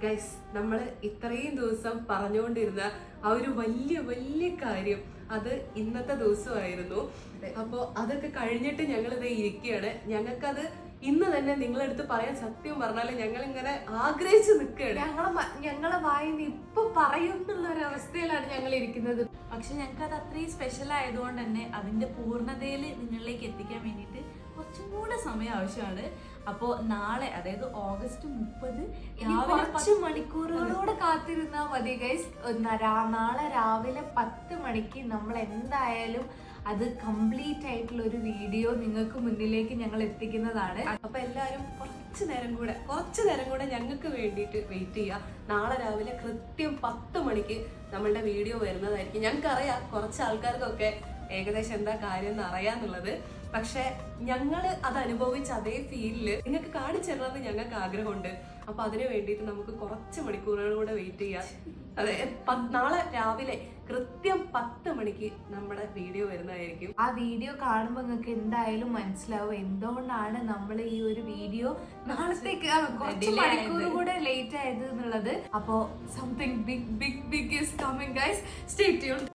Guys, നമ്മൾ ഇത്രയും ദിവസം പറഞ്ഞുകൊണ്ടിരുന്ന ആ ഒരു വലിയ വലിയ കാര്യം അത് ഇന്നത്തെ ദിവസമായിരുന്നു. അപ്പോൾ അതൊക്കെ കഴിഞ്ഞിട്ട് ഞങ്ങളിത് ഇരിക്കുകയാണ്. ഞങ്ങൾക്കത് ഇന്ന് തന്നെ നിങ്ങളെടുത്ത് പറയാൻ സത്യം പറഞ്ഞാല് ഞങ്ങൾ ഇങ്ങനെ ആഗ്രഹിച്ചു നിൽക്കുകയാണ്. ഞങ്ങളെ വായിന്ന് ഇപ്പൊ പറയും എന്നുള്ള ഒരു അവസ്ഥയിലാണ് ഞങ്ങൾ ഇരിക്കുന്നത്. പക്ഷെ ഞങ്ങൾക്ക് അത് അത്രയും സ്പെഷ്യൽ ആയതുകൊണ്ട് തന്നെ അതിന്റെ പൂർണ്ണതയിൽ നിങ്ങളിലേക്ക് എത്തിക്കാൻ വേണ്ടിയിട്ട് കുറച്ചും കൂടെ സമയം ആവശ്യമാണ്. അപ്പോൾ നാളെ, അതായത് ഓഗസ്റ്റ് 30 കുറച്ച് മണിക്കൂറുകളോടെ കാത്തിരുന്നാൽ മതി ഗൈസ്. നാളെ രാവിലെ 10 മണിക്ക് നമ്മൾ എന്തായാലും അത് കംപ്ലീറ്റ് ആയിട്ടുള്ള ഒരു വീഡിയോ നിങ്ങൾക്ക് മുന്നിലേക്ക് ഞങ്ങൾ എത്തിക്കുന്നതാണ്. അപ്പൊ എല്ലാരും കുറച്ചു നേരം കൂടെ ഞങ്ങൾക്ക് വേണ്ടിയിട്ട് വെയിറ്റ് ചെയ്യുക. നാളെ രാവിലെ കൃത്യം 10 മണിക്ക് നമ്മളുടെ വീഡിയോ വരുന്നതായിരിക്കും. ഞങ്ങൾക്കറിയാം കുറച്ച് ആൾക്കാർക്കൊക്കെ ഏകദേശം എന്താ കാര്യം എന്ന് അറിയാന്നുള്ളത്. പക്ഷെ ഞങ്ങൾ അത് അനുഭവിച്ച അതേ ഫീലില് നിങ്ങൾക്ക് കാണിച്ചു തരണമെന്ന് ഞങ്ങൾക്ക് ആഗ്രഹമുണ്ട്. അപ്പൊ അതിനു വേണ്ടിയിട്ട് നമുക്ക് കുറച്ച് മണിക്കൂറുകൾ കൂടെ വെയിറ്റ് ചെയ്യാം. അതെ, നാളെ രാവിലെ കൃത്യം 10 മണിക്ക് നമ്മുടെ വീഡിയോ വരുന്നതായിരിക്കും. ആ വീഡിയോ കാണുമ്പോൾ നിങ്ങൾക്ക് എന്തായാലും മനസ്സിലാവും എന്തുകൊണ്ടാണ് നമ്മൾ ഈ ഒരു വീഡിയോ നാളത്തേക്ക് കുറച്ച് മണിക്കൂർ കൂടെ ലേറ്റ് ആയത് എന്നുള്ളത്. അപ്പോ something big is coming guys. Stay tuned.